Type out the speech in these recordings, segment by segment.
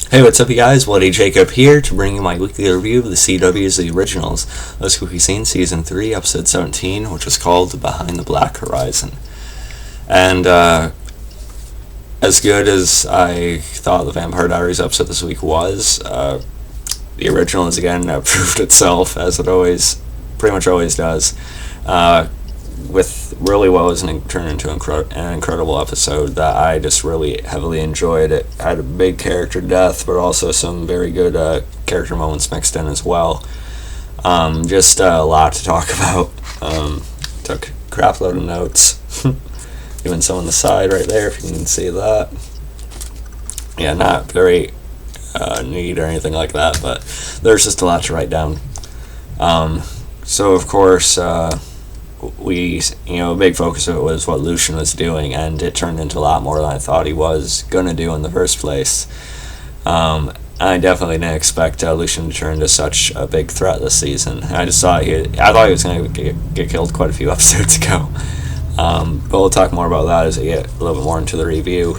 Hey, what's up, you guys? Bloody Jacob here to bring you my weekly review of the CW's The Originals. Let's quickly seen Season 3, Episode 17, which was called Behind the Black Horizon. And, as good as I thought the Vampire Diaries episode this week was, the original has again proved itself, as it pretty much always does, with really what was turned into an incredible episode that I just really heavily enjoyed. It had a big character death, but also some very good character moments mixed in as well. Just a lot to talk about. Took a crap load of notes. Even some on the side right there, if you can see that. Yeah, not very neat or anything like that, but there's just a lot to write down. So of course, a big focus of it was what Lucien was doing, and it turned into a lot more than I thought he was gonna do in the first place. I definitely didn't expect Lucien to turn into such a big threat this season. I thought he was gonna get killed quite a few episodes ago. But we'll talk more about that as we get a little bit more into the review.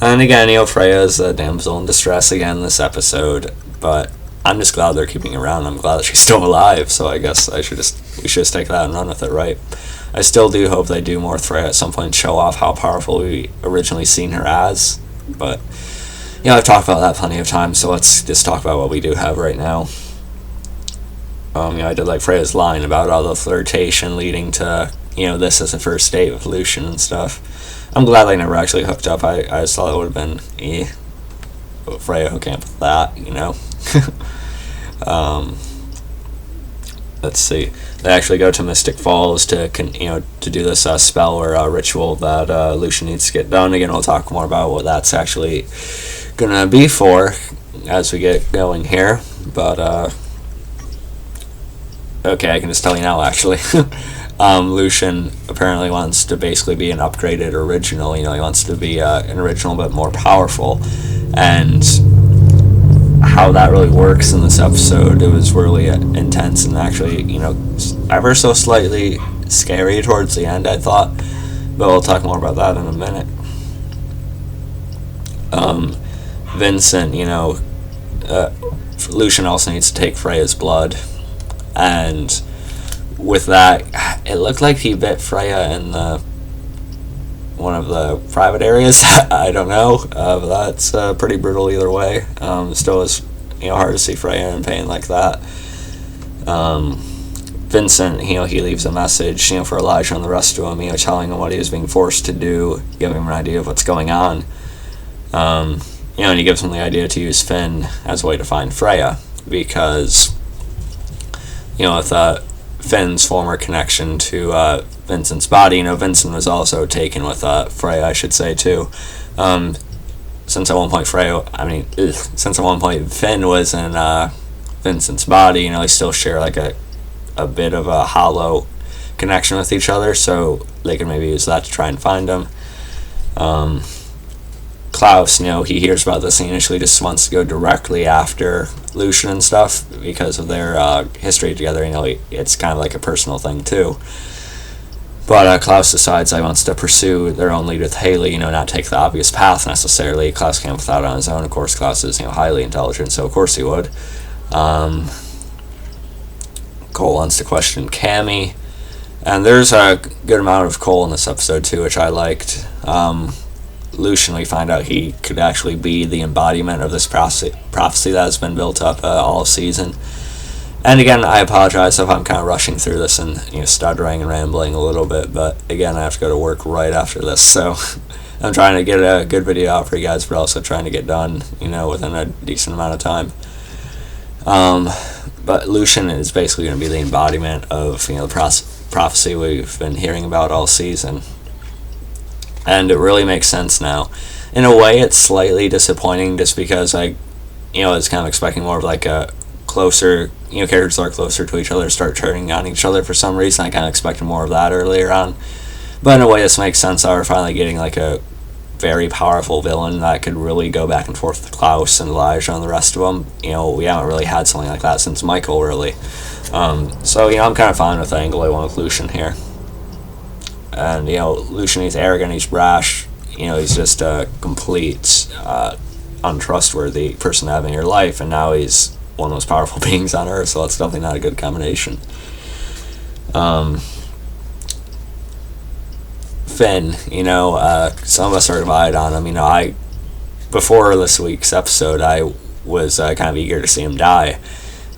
And again, Freya is a damsel in distress again this episode, but I'm just glad they're keeping her around. I'm glad that she's still alive, so I guess we should just take that and run with it, right? I still do hope they do more with Freya at some point and show off how powerful we originally seen her as, but I've talked about that plenty of times, so let's just talk about what we do have right now. I did like Freya's line about all the flirtation leading to, this as a first date with Lucien and stuff. I'm glad they never actually hooked up. I just thought it would have been, Freya hooking up with that, Let's see. They actually go to Mystic Falls to do this spell or ritual that Lucien needs to get done. Again, we'll talk more about what that's actually gonna be for as we get going here. But okay, I can just tell you now. Actually, Lucien apparently wants to basically be an upgraded original. He wants to be an original but more powerful, and how that really works in this episode, it was really intense and actually, ever so slightly scary towards the end, I thought, but we'll talk more about that in a minute. Vincent, Lucien also needs to take Freya's blood, and with that, it looked like he bit Freya in one of the private areas. I don't know, but that's pretty brutal either way. Still is hard to see Freya in pain like that. Vincent, he leaves a message for Elijah and the rest of them, telling him what he was being forced to do, giving him an idea of what's going on. And he gives him the idea to use Finn as a way to find Freya, because with Finn's former connection to Vincent's body, Vincent was also taken with Freya, I should say, too. Since at one point Finn was in Vincent's body, they still share like a bit of a hollow connection with each other, so they can maybe use that to try and find him. Klaus, he hears about this and he initially just wants to go directly after Lucien and stuff because of their history together. It's kind of like a personal thing too. But Klaus decides he wants to pursue their own lead with Hayley, not take the obvious path necessarily. Klaus can't without on his own. Of course, Klaus is highly intelligent, so of course he would. Cole wants to question Cammy, and there's a good amount of Cole in this episode too, which I liked. Lucien, we find out he could actually be the embodiment of this prophecy that has been built up all season. And again, I apologize if I'm kind of rushing through this and stuttering and rambling a little bit, but again, I have to go to work right after this, so I'm trying to get a good video out for you guys, but also trying to get done, within a decent amount of time. But Lucien is basically going to be the embodiment of the prophecy we've been hearing about all season. And it really makes sense now. In a way, it's slightly disappointing just because I was kind of expecting more of like a closer, characters that are closer to each other start turning on each other for some reason. I kind of expected more of that earlier on. But in a way, this makes sense. We're finally getting like a very powerful villain that could really go back and forth with Klaus and Elijah and the rest of them. We haven't really had something like that since Michael, really. So, I'm kind of fine with the angle I want with Lucien here. And, Lucien, he's arrogant, he's brash, he's just a complete untrustworthy person to have in your life, and now he's one of the most powerful beings on Earth, so that's definitely not a good combination. Finn, some of us are divided on him. Before this week's episode, I was kind of eager to see him die.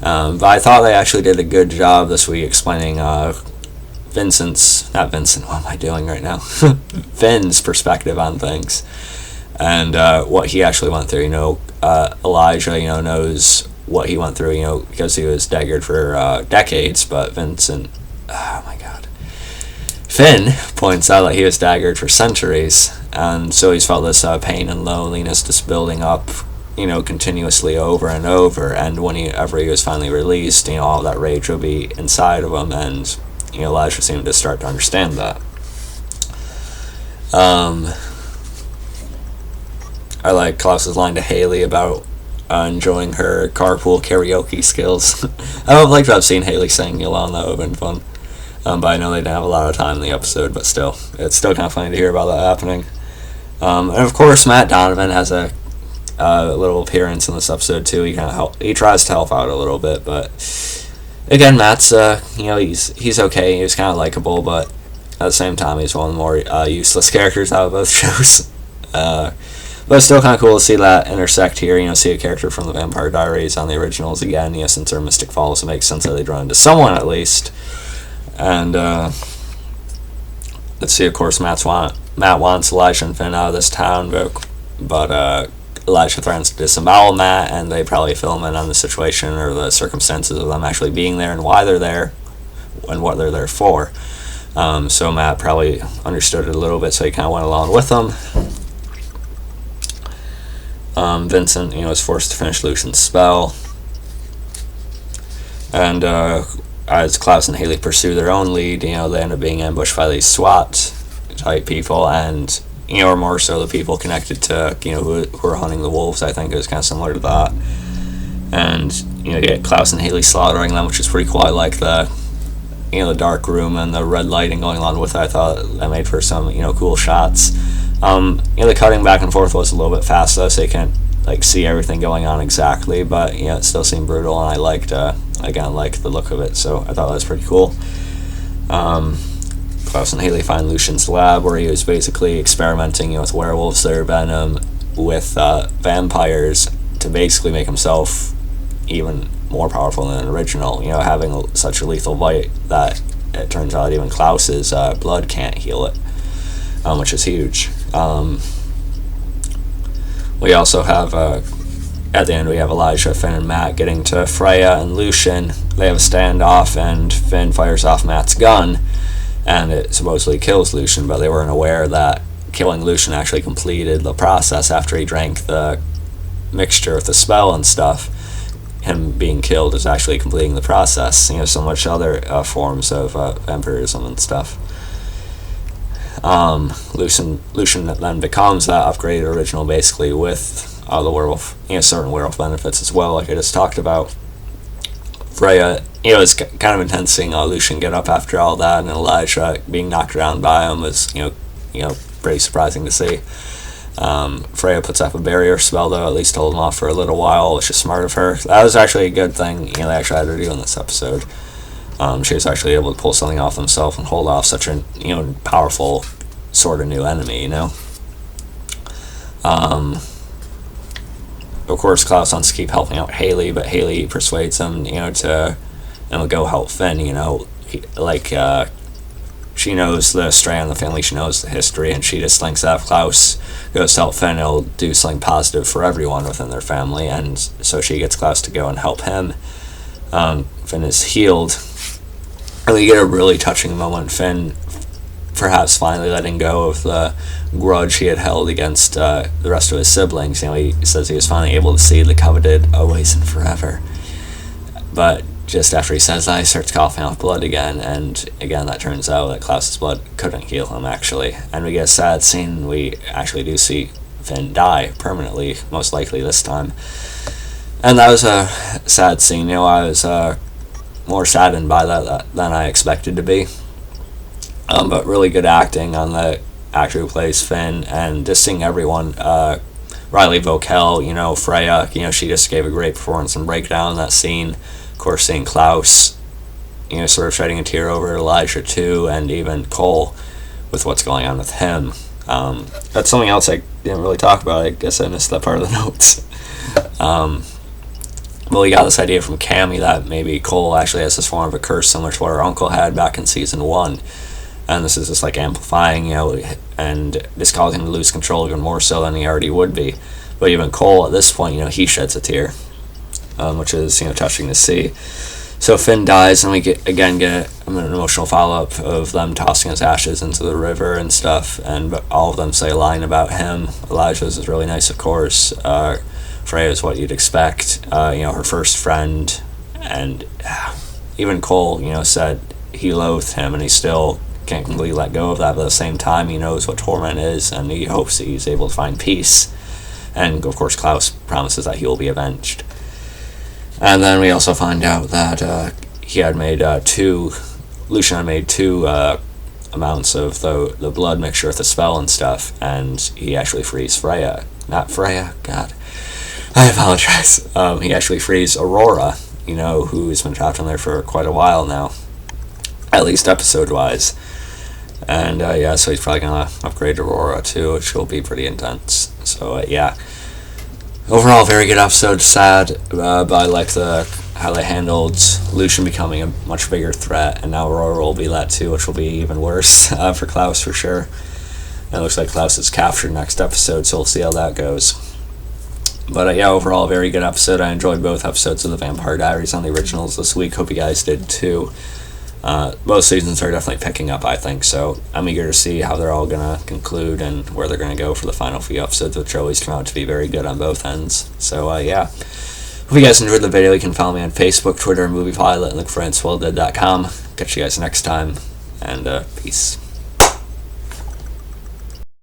But I thought they actually did a good job this week explaining Finn's perspective on things, and what he actually went through. Elijah, knows what he went through, because he was daggered for decades, but Finn points out that he was daggered for centuries, and so he's felt this pain and loneliness just building up, continuously over and over, and whenever he was finally released, all that rage would be inside of him, and Elijah seemed to start to understand that. I like Klaus's line to Hayley about enjoying her carpool karaoke skills. I would like to have seen Hayley sing along. That would have been fun. But I know they didn't have a lot of time in the episode, but still, it's still kind of funny to hear about that happening. And of course, Matt Donovan has a little appearance in this episode too. He tries to help out a little bit, but again, Matt's he's okay. He's kind of likable, but at the same time, he's one of the more useless characters out of both shows. But it's still kind of cool to see that intersect here. See a character from the Vampire Diaries on the originals again. Since they're Mystic Falls, it makes sense that they'd run into someone at least. And let's see. Of course, Matt wants Elijah and Finn out of this town, but Elijah threatens to disembowel Matt, and they probably fill him in on the situation or the circumstances of them actually being there and why they're there and what they're there for. So Matt probably understood it a little bit, so he kind of went along with them. Vincent, is forced to finish Lucien's spell, and as Klaus and Hayley pursue their own lead, they end up being ambushed by these SWAT type people, and or more so the people connected to who are hunting the wolves. I think it was kind of similar to that, and you get Klaus and Hayley slaughtering them, which is pretty cool. I like the the dark room and the red lighting going along with it. I thought that made for some cool shots. The cutting back and forth was a little bit fast though, so you can't see everything going on exactly, but it still seemed brutal, and I liked the look of it, so I thought that was pretty cool. Klaus and Hayley find Lucien's lab, where he was basically experimenting with werewolves, their venom, with vampires to basically make himself even more powerful than an original, having such a lethal bite that it turns out even Klaus's blood can't heal it, which is huge. We also have, at the end, we have Elijah, Finn, and Matt getting to Freya and Lucien. They have a standoff, and Finn fires off Matt's gun, and it supposedly kills Lucien, but they weren't aware that killing Lucien actually completed the process after he drank the mixture with the spell and stuff. Him being killed is actually completing the process. So much other forms of vampirism and stuff. Lucien then becomes that upgraded original, basically, with the werewolf, certain werewolf benefits as well, like I just talked about. Freya, it's kind of intense seeing Lucien get up after all that, and Elijah being knocked around by him was, pretty surprising to see. Freya puts up a barrier spell, though, at least to hold him off for a little while, which is smart of her. That was actually a good thing, they actually had her do in this episode. She was actually able to pull something off himself and hold off such a powerful sort of new enemy. Of course, Klaus wants to keep helping out Hayley, but Hayley persuades him to go help Finn. She knows the strand of the family, she knows the history, and she just thinks that if Klaus goes to help Finn, it'll do something positive for everyone within their family, and so she gets Klaus to go and help him. Finn is healed, and we get a really touching moment. Finn perhaps finally letting go of the grudge he had held against the rest of his siblings. He says he was finally able to see the coveted always and forever. But just after he says that, he starts coughing off blood again, and again that turns out that Klaus's blood couldn't heal him, actually. And we get a sad scene. We actually do see Finn die permanently, most likely this time. And that was a sad scene. I was more saddened by that than I expected to be. But really good acting on the actor who plays Finn, and just seeing everyone Riley Vokel, Freya, she just gave a great performance and breakdown in that scene. Of course, seeing Klaus, sort of shedding a tear over Elijah too, and even Cole with what's going on with him. That's something else I didn't really talk about. I guess I missed that part of the notes. Well, we got this idea from Cammy that maybe Cole actually has this form of a curse similar to what her uncle had back in season 1. And this is just like amplifying, and just causing him to lose control even more so than he already would be. But even Cole, at this point, he sheds a tear, which is, touching to see. So Finn dies, and we get an emotional follow-up of them tossing his ashes into the river and stuff, and all of them say a line about him. Elijah's is really nice, of course. Freya is what you'd expect. Her first friend, and even Cole, said he loathed him, and he still can't completely let go of that, but at the same time, he knows what torment is, and he hopes that he's able to find peace. And, of course, Klaus promises that he will be avenged. And then we also find out that Lucien had made two amounts of the blood mixture with the spell and stuff, and he actually frees Freya. Not Freya, God. I apologize. He actually frees Aurora, who's been trapped in there for quite a while now, at least episode-wise. And, so he's probably going to upgrade Aurora, too, which will be pretty intense. So, overall, very good episode. Sad, but I like how they handled Lucien becoming a much bigger threat, and now Aurora will be that, too, which will be even worse for Klaus, for sure. And it looks like Klaus is captured next episode, so we'll see how that goes. But overall, very good episode. I enjoyed both episodes of The Vampire Diaries on the originals this week. Hope you guys did too. Both seasons are definitely picking up, I think, so I'm eager to see how they're all going to conclude and where they're going to go for the final few episodes, which always turn out to be very good on both ends. So, Hope you guys enjoyed the video. You can follow me on Facebook, Twitter, and Movie Pilot, and look for InSwellDead.com. Catch you guys next time, and peace.